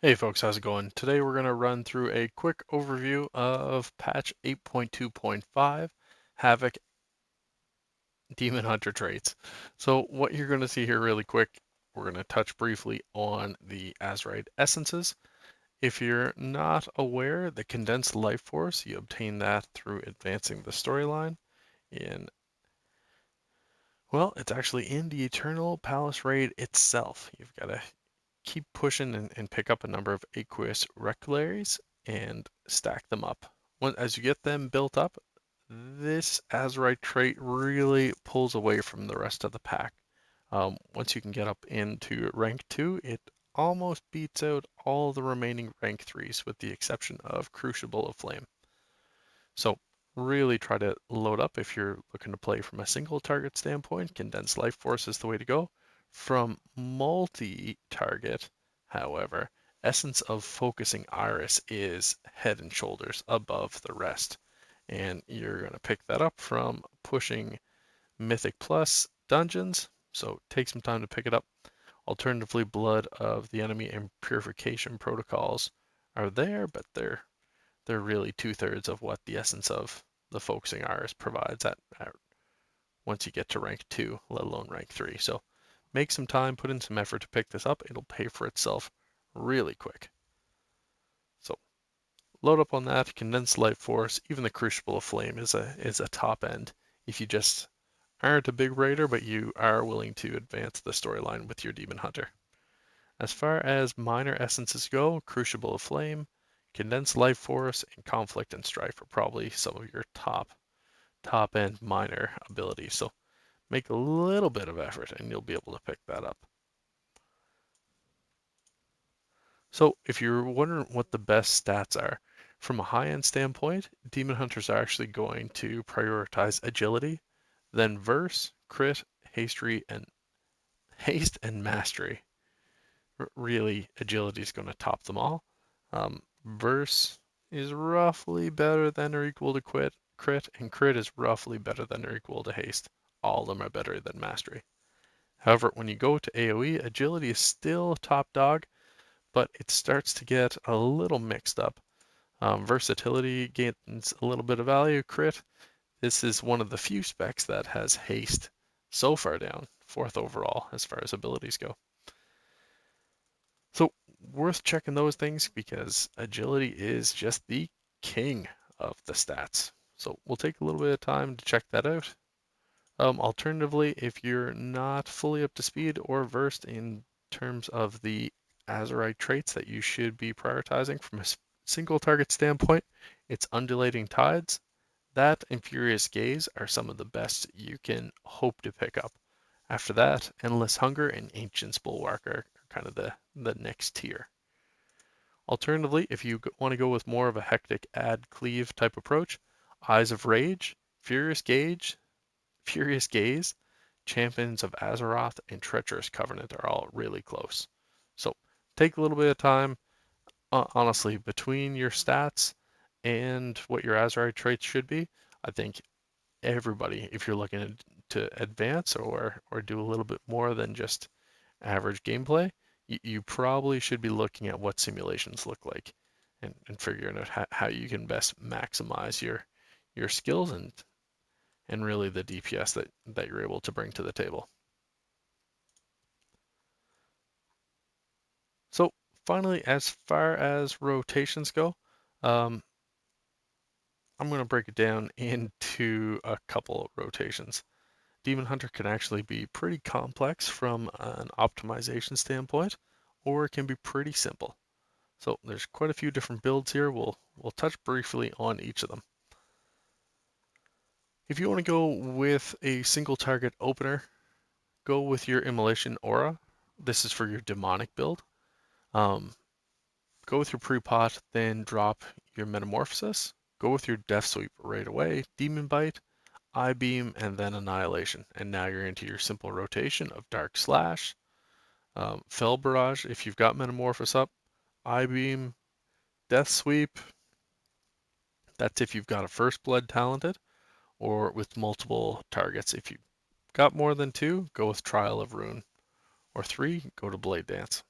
Hey folks, how's it going? Today we're going to run through a quick overview of patch 8.2.5 Havoc Demon Hunter traits. So what you're going to see here really quick, we're going to touch briefly on the Asteroid Essences. If you're not aware, the condensed life force, you obtain that through advancing the storyline in, well, it's actually in the Eternal Palace raid itself. You've got to keep pushing and pick up a number of aqueous relicularies and stack them up. As you get them built up, this Azurite trait really pulls away from the rest of the pack. Once you can get up into rank 2, it almost beats out all the remaining rank 3s with the exception of Crucible of Flame. So really try to load up if you're looking to play from a single target standpoint. Condensed Life Force is the way to go. From multi-target, however, Essence of Focusing Iris is head and shoulders above the rest. And you're going to pick that up from pushing Mythic Plus dungeons, so take some time to pick it up. Alternatively, Blood of the Enemy and Purification protocols are there, but they're really 2/3 of what the essence of the focusing iris provides at once you get to rank 2, let alone rank 3. So make some time, put in some effort to pick this up. It'll pay for itself really quick. So load up on that, condensed life force, even the Crucible of Flame is a top end if you just aren't a big raider, but you are willing to advance the storyline with your Demon Hunter. As far as minor essences go, Crucible of Flame, Condensed Life Force, and Conflict and Strife are probably some of your top end minor abilities. So make a little bit of effort and you'll be able to pick that up. So if you're wondering what the best stats are, from a high-end standpoint, Demon Hunters are actually going to prioritize agility, then verse, crit, haste and mastery. Really, agility is going to top them all. Verse is roughly better than or equal to crit, and crit is roughly better than or equal to haste. All of them are better than mastery. However, when you go to AoE, agility is still top dog, but it starts to get a little mixed up. Versatility gains a little bit of value. Crit, this is one of the few specs that has haste so far down, 4th overall as far as abilities go. So worth checking those things because agility is just the king of the stats. So we'll take a little bit of time to check that out. Alternatively, if you're not fully up to speed or versed in terms of the Azurite traits that you should be prioritizing from a single target standpoint, it's Undulating Tides. That and Furious Gaze are some of the best you can hope to pick up. After that, Endless Hunger and Ancient's Bulwark are kind of the next tier. Alternatively, if you want to go with more of a hectic add cleave type approach, Eyes of Rage, Furious Gaze, Champions of Azeroth, and Treacherous Covenant are all really close. So take a little bit of time. Honestly, between your stats and what your Azerite traits should be, I think everybody, if you're looking to advance or do a little bit more than just average gameplay, you probably should be looking at what simulations look like and figuring out how you can best maximize your skills and really the DPS that you're able to bring to the table. So finally, as far as rotations go, um, I'm going to break it down into a couple of rotations. Demon Hunter can actually be pretty complex from an optimization standpoint, or it can be pretty simple. So there's quite a few different builds here. We'll touch briefly on each of them. If you want to go with a single target opener, go with your Immolation Aura. This is for your demonic build. Go with your pre-pot, then drop your Metamorphosis. Go with your Death Sweep right away, Demon Bite, Eye Beam, and then Annihilation. And now you're into your simple rotation of Dark Slash, Fell Barrage if you've got Metamorphosis up, Eye Beam, Death Sweep. That's if you've got a First Blood talented, or with multiple targets. If you've got more than 2, go with Trial of Ruin, or 3, go to Blade Dance.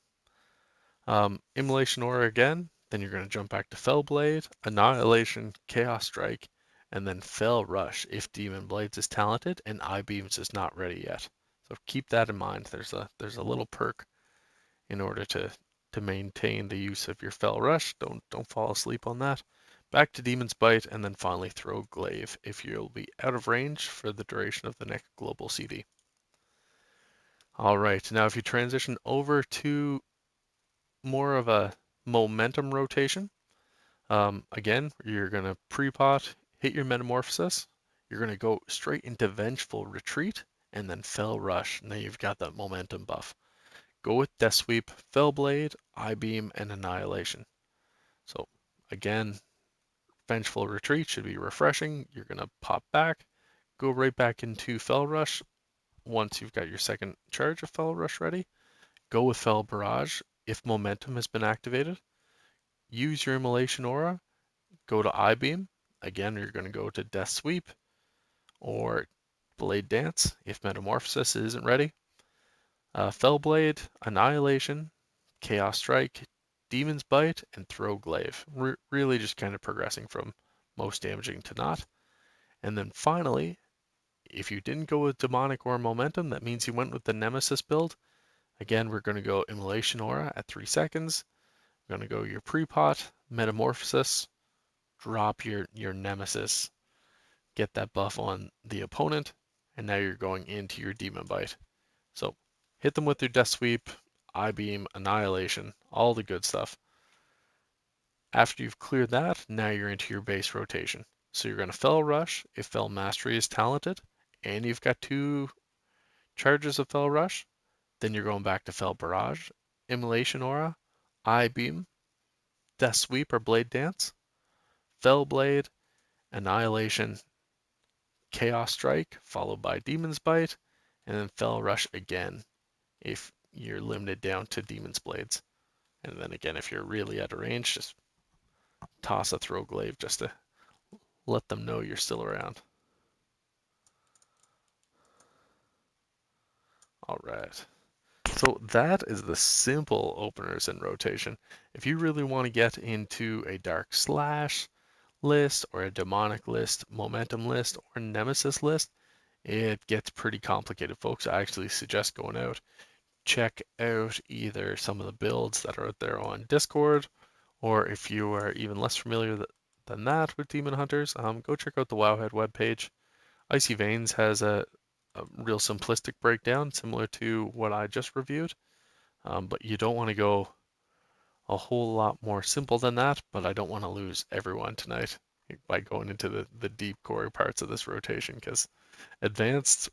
Immolation Aura again, then you're going to jump back to Fell Blade, Annihilation, Chaos Strike, and then Fell Rush if Demon Blades is talented and I-Beams is not ready yet. So keep that in mind. There's a little perk in order to maintain the use of your Fell Rush. Don't fall asleep on that. Back to Demon's Bite, and then finally throw Glaive if you'll be out of range for the duration of the next global CD. All right, now if you transition over to more of a momentum rotation, again, you're going to pre-pot, hit your Metamorphosis, you're going to go straight into Vengeful Retreat, and then Fell Rush. Now you've got that momentum buff. Go with Death Sweep, Fell Blade, I-Beam, and Annihilation. So again, Vengeful Retreat should be refreshing. You're going to pop back, go right back into Fell Rush. Once you've got your second charge of Fell Rush ready, go with Fell Barrage if momentum has been activated. Use your Immolation Aura, go to I-Beam. Again, you're going to go to Death Sweep or Blade Dance if Metamorphosis isn't ready. Fell Blade, Annihilation, Chaos Strike, Demon's Bite, and Throw Glaive. Really just kind of progressing from most damaging to not. And then finally, if you didn't go with Demonic or Momentum, that means you went with the Nemesis build. Again, we're going to go Immolation Aura at 3 seconds. We're going to go your Pre-Pot, Metamorphosis, drop your Nemesis, get that buff on the opponent, and now you're going into your Demon Bite. So hit them with your Death Sweep, I-Beam, Annihilation, all the good stuff. After you've cleared that, now you're into your base rotation. So you're going to Fell Rush if Fell Mastery is talented, and you've got 2 charges of Fell Rush. Then you're going back to Fell Barrage, Immolation Aura, I-Beam, Death Sweep or Blade Dance, Fell Blade, Annihilation, Chaos Strike, followed by Demon's Bite, and then Fell Rush again if you're limited down to Demon's Blades. And then again, if you're really out of range, just toss a Throw Glaive just to let them know you're still around. All right. So that is the simple openers and rotation. If you really want to get into a Dark Slash list or a Demonic list, Momentum list, or Nemesis list, it gets pretty complicated, folks. I actually suggest going out, check out either some of the builds that are out there on Discord, or if you are even less familiar than that with Demon Hunters, go check out the Wowhead webpage. Icy Veins has a real simplistic breakdown, similar to what I just reviewed, but you don't want to go a whole lot more simple than that, but I don't want to lose everyone tonight by going into the deep core parts of this rotation, because advanced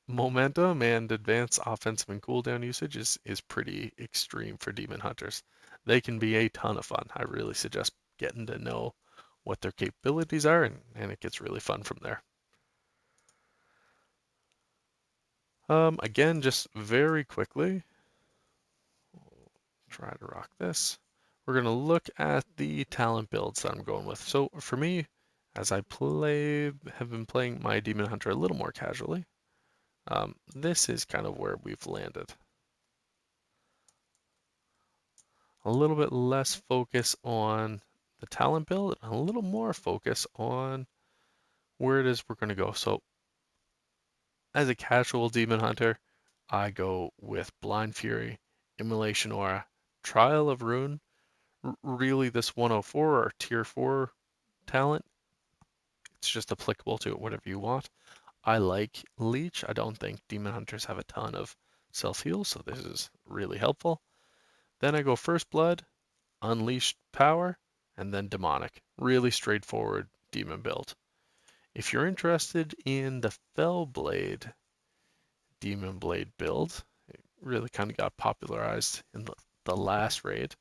momentum and advanced offensive and cooldown usage is pretty extreme for Demon Hunters. They can be a ton of fun. I really suggest getting to know what their capabilities are, and it gets really fun from there. Again, just very quickly, we'll try to rock this. We're going to look at the talent builds that I'm going with. So for me, as I have been playing my Demon Hunter a little more casually, this is kind of where we've landed. A little bit less focus on the talent build and a little more focus on where it is we're going to go. So as a casual Demon Hunter, I go with Blind Fury, Immolation Aura, Trial of Ruin. Really, this 104 or Tier 4 talent, it's just applicable to whatever you want. I like Leech. I don't think Demon Hunters have a ton of self-heal, so this is really helpful. Then I go First Blood, Unleashed Power, and then Demonic. Really straightforward demon build. If you're interested in the Fell Blade Demon Blade build, it really kind of got popularized in the last raid.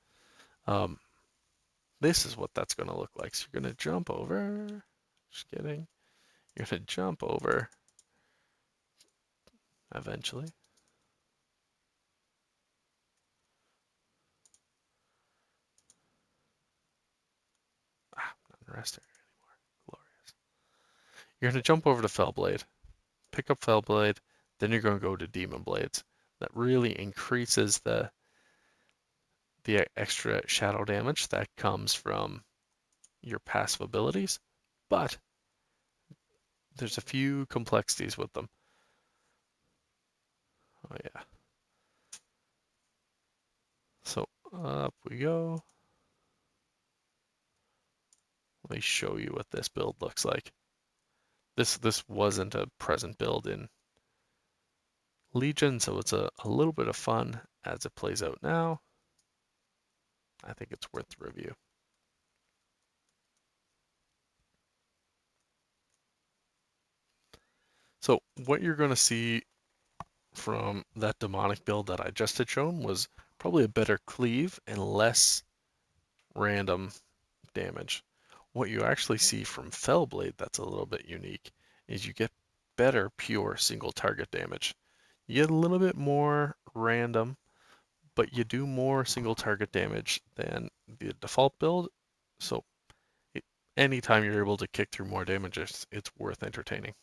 This is what that's going to look like. So you're going to jump over. Just kidding. You're going to jump over eventually. Not in rest area anymore. Glorious. You're going to jump over to Fell Blade, pick up Fell Blade, then you're going to go to Demon Blades. That really increases the the extra shadow damage that comes from your passive abilities, but there's a few complexities with them. Oh yeah. So up we go. Let me show you what this build looks like. This wasn't a present build in Legion, so it's a little bit of fun as it plays out now. I think it's worth the review. So what you're going to see from that demonic build that I just had shown was probably a better cleave and less random damage. What you actually see from Fellblade that's a little bit unique is you get better pure single target damage. You get a little bit more random, but you do more single target damage than the default build. So anytime you're able to kick through more damage, it's worth entertaining.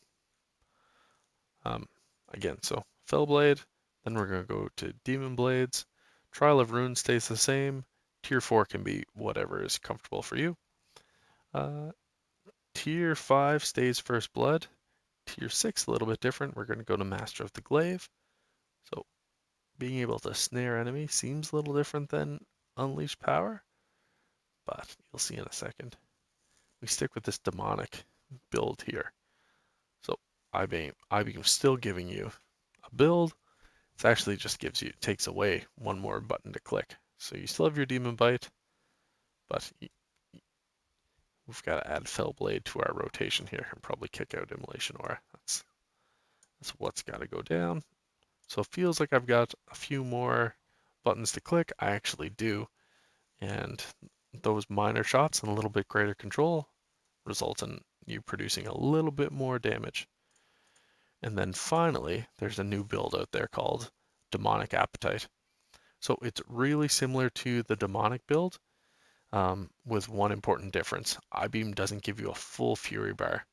Again, so Fellblade, then we're going to go to Demon Blades. Trial of Runes stays the same. Tier 4 can be whatever is comfortable for you. Tier 5 stays First Blood. Tier 6, a little bit different. We're going to go to Master of the Glaive. So being able to snare enemy seems a little different than Unleash Power, but you'll see in a second. We stick with this demonic build here. So I-beam still giving you a build. It actually just takes away one more button to click. So you still have your Demon Bite, but we've got to add Fellblade to our rotation here and probably kick out Immolation Aura. That's what's got to go down. So it feels like I've got a few more buttons to click. I actually do. And those minor shots and a little bit greater control result in you producing a little bit more damage. And then finally, there's a new build out there called Demonic Appetite. So it's really similar to the Demonic build, with one important difference. I-beam doesn't give you a full Fury bar.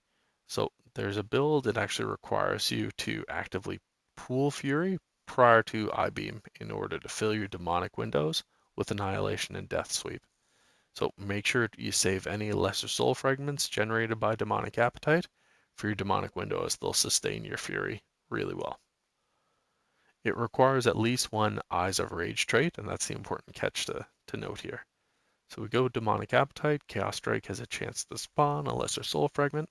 So there's a build that actually requires you to actively pool Fury prior to I-beam in order to fill your demonic windows with Annihilation and Death Sweep. So make sure you save any lesser soul fragments generated by Demonic Appetite for your demonic window, as they'll sustain your Fury really well. It requires at least one Eyes of Rage trait, and that's the important catch to note here. So we go Demonic Appetite, Chaos Strike has a chance to spawn a lesser soul fragment,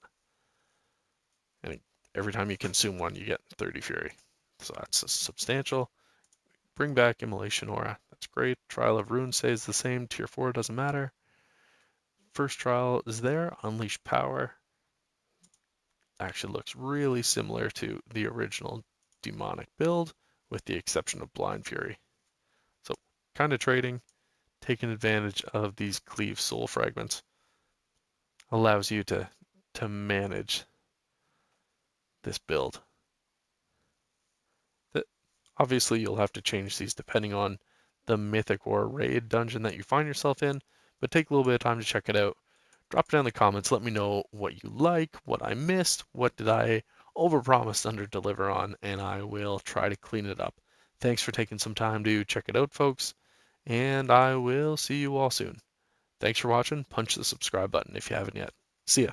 and every time you consume one, you get 30 Fury. So that's substantial. Bring back Immolation Aura, that's great. Trial of Runes stays the same, Tier 4 doesn't matter. First trial is there, Unleash Power. Actually looks really similar to the original demonic build, with the exception of Blind Fury. So kind of trading, taking advantage of these cleave soul fragments allows you to manage this build. That obviously you'll have to change these depending on the mythic or raid dungeon that you find yourself in, but take a little bit of time to check it out. Drop it down in the comments. Let me know what you like, what I missed, what did I overpromise, underdeliver on, and I will try to clean it up. Thanks for taking some time to check it out, folks, and I will see you all soon. Thanks for watching. Punch the subscribe button if you haven't yet. See ya.